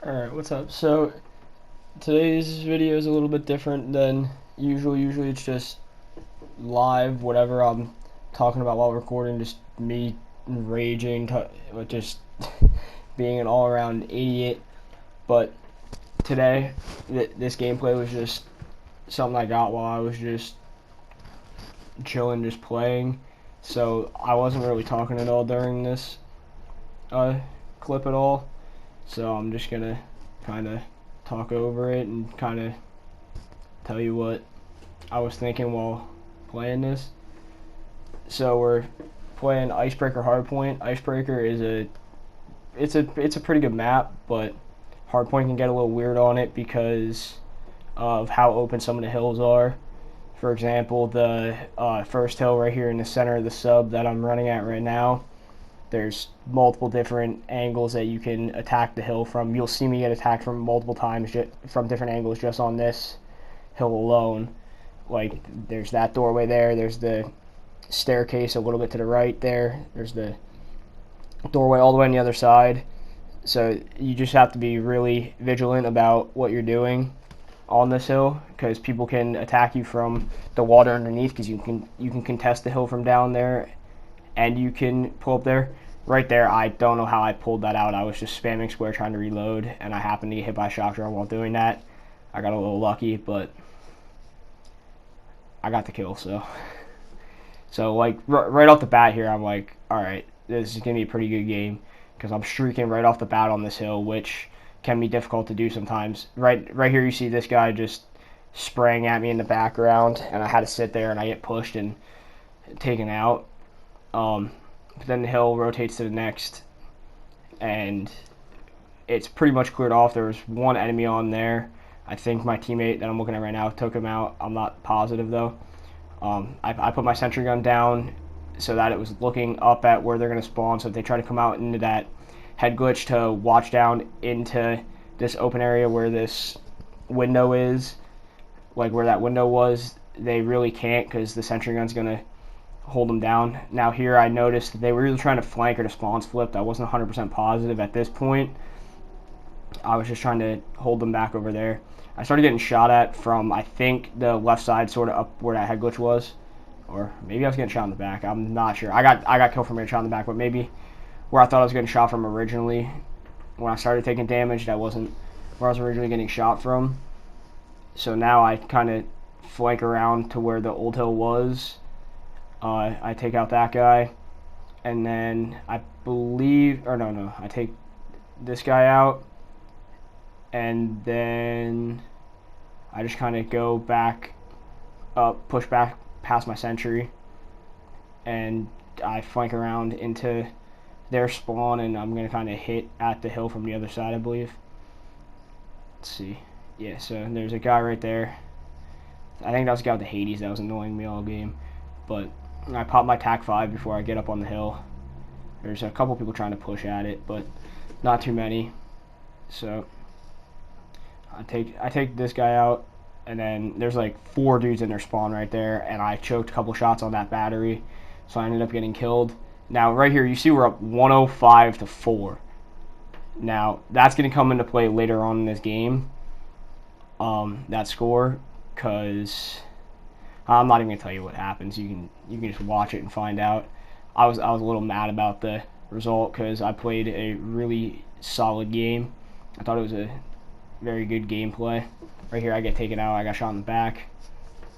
Alright, what's up? So, today's video is a little bit different than usual. Usually it's just live, whatever I'm talking about while recording, just me raging, just being an all around idiot. But today, this gameplay was just something I got while I was just chilling, just playing. So, I wasn't really talking at all during this clip at all. So I'm just gonna kind of talk over it and kind of tell you what I was thinking while playing this. So we're playing Icebreaker Hardpoint. Icebreaker is it's a pretty good map, but Hardpoint can get a little weird on it because of how open some of the hills are. For example, the first hill right here in the center of the sub that I'm running at right now, there's multiple different angles that you can attack the hill from. You'll see me get attacked from multiple times from different angles just on this hill alone. Like, there's that doorway there, there's the staircase a little bit to the right there, there's the doorway all the way on the other side. So you just have to be really vigilant about what you're doing on this hill, because people can attack you from the water underneath, because you can contest the hill from down there, and you can pull up there. Right there, I don't know how I pulled that out. I was just spamming square trying to reload, and I happened to get hit by a shock drone while doing that. I got a little lucky, but I got the kill. So like right off the bat here, I'm like, all right, this is gonna be a pretty good game, because I'm streaking right off the bat on this hill, which can be difficult to do sometimes. Right here, you see this guy just spraying at me in the background, and I had to sit there, and I get pushed and taken out. But then the hill rotates to the next, and it's pretty much cleared off. There was one enemy on there. I think my teammate that I'm looking at right now took him out. I'm not positive though. I put my sentry gun down so that it was looking up at where they're going to spawn, so if they try to come out into that head glitch to watch down into this open area where this window is, like where that window was, they really can't, because the sentry gun's going to hold them down. Now here I noticed that they were either trying to flank or the spawns flipped. I wasn't 100% positive at this point. I was just trying to hold them back over there. I started getting shot at from, I think, the left side, sort of up where that head glitch was. Or maybe I was getting shot in the back. I'm not sure. I got killed from getting shot in the back, but maybe where I thought I was getting shot from originally, when I started taking damage, that wasn't where I was originally getting shot from. So now I kind of flank around to where the old hill was. I take out that guy, and then I believe, or no, I take this guy out, and then I just kind of go back up, push back past my sentry, and I flank around into their spawn, and I'm going to kind of hit at the hill from the other side, I believe. Let's see. Yeah, so there's a guy right there. I think that was the guy with the Hades that was annoying me all game, but I pop my TAC 5 before I get up on the hill. There's a couple people trying to push at it, but not too many. So I take this guy out, and then there's like 4 dudes in their spawn right there, and I choked a couple shots on that battery, so I ended up getting killed. Now right here, you see we're up 105-4. Now that's going to come into play later on in this game, that score, because I'm not even gonna tell you what happens. You can just watch it and find out. I was a little mad about the result, because I played a really solid game. I thought it was a very good gameplay. Right here, I get taken out. I got shot in the back.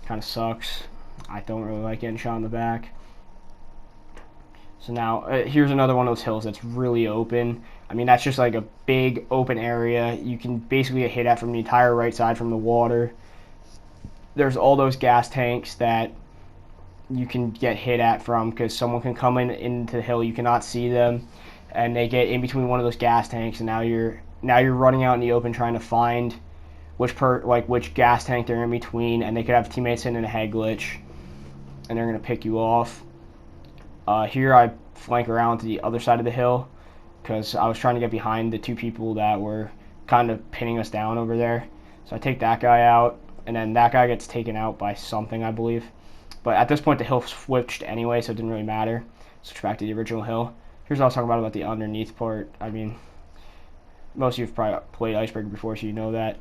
Kind of sucks. I don't really like getting shot in the back. So now here's another one of those hills that's really open. I mean, that's just like a big open area. You can basically get hit at from the entire right side from the water. There's all those gas tanks that you can get hit at from, because someone can come into the hill, you cannot see them, and they get in between one of those gas tanks, and now you're running out in the open trying to find which gas tank they're in between, and they could have teammates in a head glitch, and they're gonna pick you off. Here I flank around to the other side of the hill, because I was trying to get behind the 2 people that were kind of pinning us down over there. So I take that guy out, and then that guy gets taken out by something, I believe. But at this point, the hill switched anyway, so it didn't really matter. Switch back to the original hill. Here's what I was talking about the underneath part. I mean, most of you have probably played Icebreaker before, so you know that.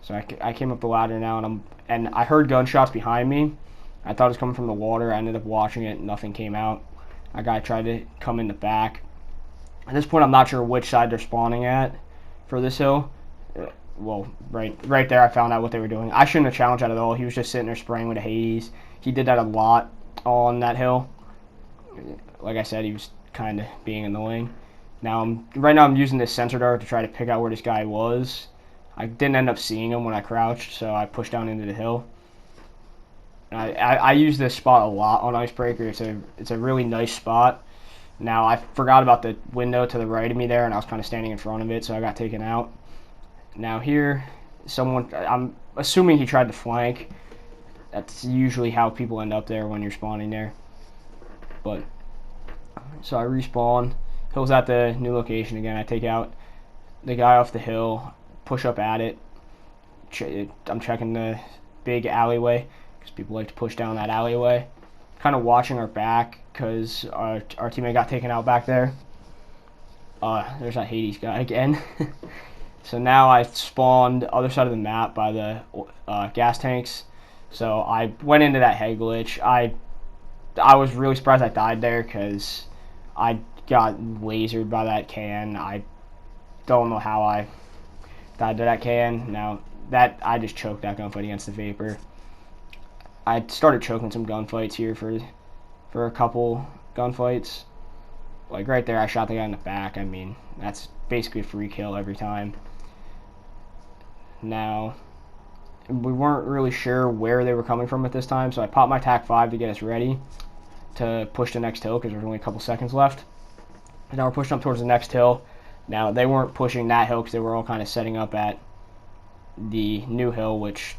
So I came up the ladder now, and I heard gunshots behind me. I thought it was coming from the water. I ended up watching it. Nothing came out. A guy tried to come in the back. At this point, I'm not sure which side they're spawning at for this hill. Well, right there, I found out what they were doing. I shouldn't have challenged that at all. He was just sitting there spraying with a Hades. He did that a lot on that hill. Like I said, he was kind of being annoying. Right now I'm using this sensor dart to try to pick out where this guy was. I didn't end up seeing him when I crouched, so I pushed down into the hill. I use this spot a lot on Icebreaker. It's a really nice spot. Now, I forgot about the window to the right of me there, and I was kind of standing in front of it, so I got taken out. Now here, I'm assuming he tried to flank. That's usually how people end up there when you're spawning there. So I respawn. Hill's at the new location again. I take out the guy off the hill, push up at it. I'm checking the big alleyway, because people like to push down that alleyway. Kind of watching our back, because our teammate got taken out back there. There's that Hades guy again. So now I spawned the other side of the map by the gas tanks. So I went into that head glitch. I was really surprised I died there, because I got lasered by that can. I don't know how I died to that can. Now, I just choked that gunfight against the Vapor. I started choking some gunfights here for a couple gunfights. Like right there, I shot the guy in the back. I mean, that's basically a free kill every time. Now, we weren't really sure where they were coming from at this time, so I popped my TAC 5 to get us ready to push the next hill, because there's only a couple seconds left. And now we're pushing up towards the next hill. Now, they weren't pushing that hill because they were all kind of setting up at the new hill, which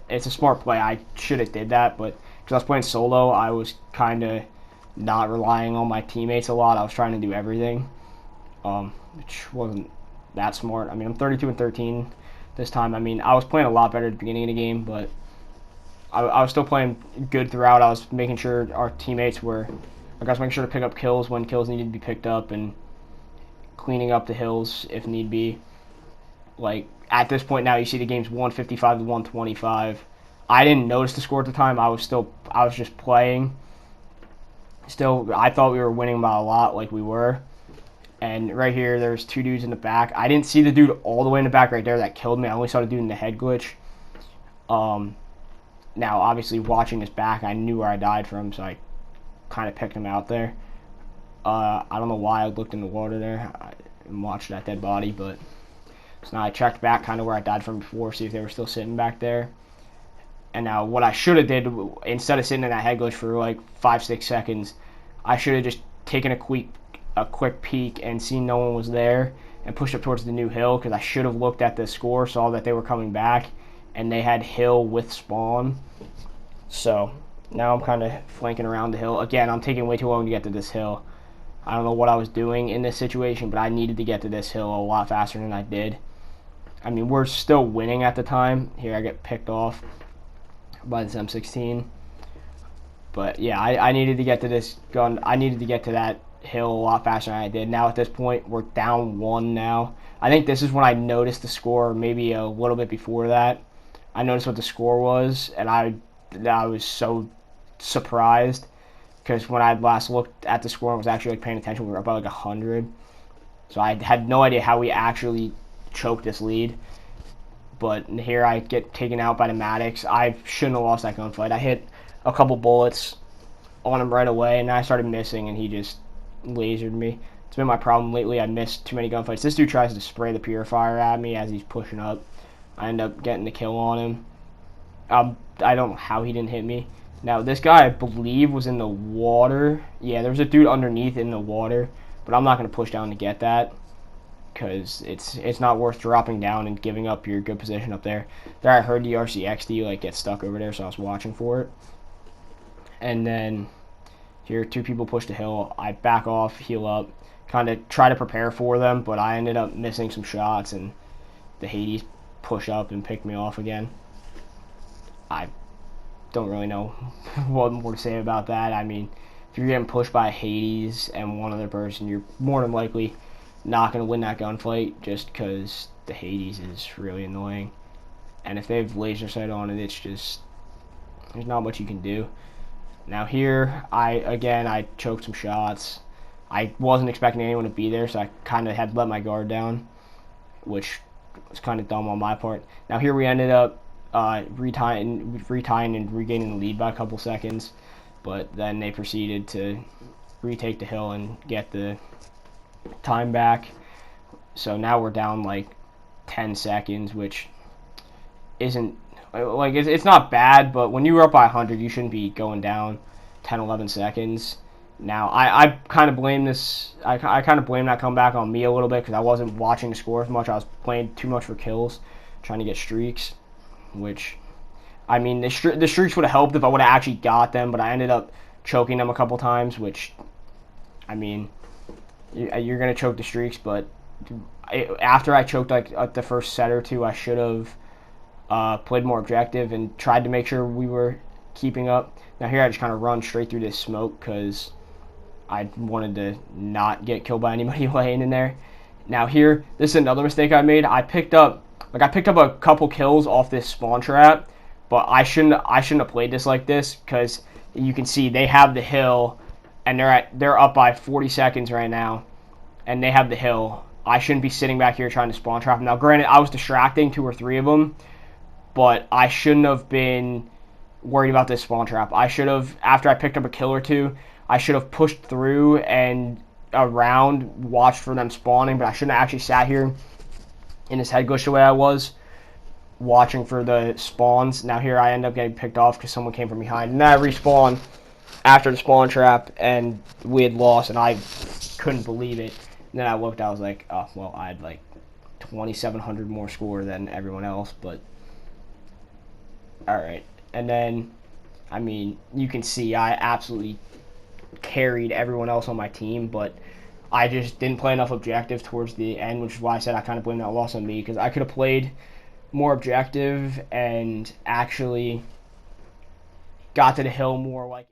it's a smart play. I should have did that, but because I was playing solo, I was kind of not relying on my teammates a lot. I was trying to do everything, which wasn't that smart. I mean, I'm 32-13 this time. I mean, I was playing a lot better at the beginning of the game, but I was still playing good throughout. I was making sure our teammates were, I was making sure to pick up kills when kills needed to be picked up, and cleaning up the hills if need be. Like, at this point now, you see the game's 155 to 125. I didn't notice the score at the time. I was just playing. Still, I thought we were winning by a lot, like we were. And right here, there's two dudes in the back. I didn't see the dude all the way in the back right there that killed me. I only saw the dude in the head glitch. Now, obviously, watching this back, I knew where I died from, so I kind of picked him out there. I don't know why I looked in the water there and watched that dead body, but so now I checked back kind of where I died from before, see if they were still sitting back there. And now what I should have did, instead of sitting in that head glitch for like 5-6 seconds, I should have just taken a quick peek and seen no one was there and pushed up towards the new hill, because I should have looked at the score, saw that they were coming back, and they had hill with spawn. So now I'm kind of flanking around the hill. Again, I'm taking way too long to get to this hill. I don't know what I was doing in this situation, but I needed to get to this hill a lot faster than I did. I mean, we're still winning at the time. Here I get picked off by this M16. But yeah, I needed to get to this gun. I needed to get to that hill a lot faster than I did. Now at this point, we're down 1 now. I think this is when I noticed the score, maybe a little bit before that. I noticed what the score was, and I was so surprised, because when I last looked at the score and was actually like paying attention, we were up by like 100. So I had no idea how we actually choked this lead. But here I get taken out by the Maddox. I shouldn't have lost that gunfight. I hit a couple bullets on him right away, and then I started missing, and he just lasered me. It's been my problem lately. I missed too many gunfights. This dude tries to spray the purifier at me as he's pushing up. I end up getting the kill on him. I don't know how he didn't hit me. Now, this guy, I believe, was in the water. Yeah, there was a dude underneath in the water, but I'm not going to push down to get that, because it's not worth dropping down and giving up your good position up there. There, I heard the RCXD like get stuck over there, so I was watching for it. And then here, 2 people push the hill. I back off, heal up, kind of try to prepare for them, but I ended up missing some shots, and the Hades push up and pick me off again. I don't really know what more to say about that. I mean, if you're getting pushed by Hades and one other person, you're more than likely not going to win that gunfight just because the Hades is really annoying. And if they have laser sight on it, it's just, there's not much you can do. Now here, I choked some shots. I wasn't expecting anyone to be there, so I kind of had to let my guard down, which was kind of dumb on my part. Now here we ended up retying and regaining the lead by a couple seconds, but then they proceeded to retake the hill and get the time back. So now we're down like 10 seconds, which isn't, like, it's not bad, but when you were up by 100, you shouldn't be going down 10, 11 seconds. Now, I kind of blame I kind of blame that comeback on me a little bit because I wasn't watching the score as much. I was playing too much for kills, trying to get streaks, which, I mean, the streaks would have helped if I would have actually got them, but I ended up choking them a couple times, which, I mean, you're going to choke the streaks, but after I choked like the first set or two, I should have played more objective and tried to make sure we were keeping up. Now here I just kind of run straight through this smoke because I wanted to not get killed by anybody laying in there. Now here, this is another mistake I made. I picked up a couple kills off this spawn trap, but I shouldn't have played this like this because you can see they have the hill and they're up by 40 seconds right now, and they have the hill. I shouldn't be sitting back here trying to spawn trap them. Now granted, I was distracting 2 or 3 of them, but I shouldn't have been worried about this spawn trap. I should have, after I picked up a kill or 2, I should have pushed through and around, watched for them spawning, but I shouldn't have actually sat here in this head glitch the way I was, watching for the spawns. Now here I end up getting picked off because someone came from behind, and then I respawned after the spawn trap, and we had lost, and I couldn't believe it. And then I looked, I was like, oh, well, I had like 2,700 more score than everyone else, but alright. And then, I mean, you can see I absolutely carried everyone else on my team, but I just didn't play enough objective towards the end, which is why I said I kind of blame that loss on me, because I could have played more objective and actually got to the hill more like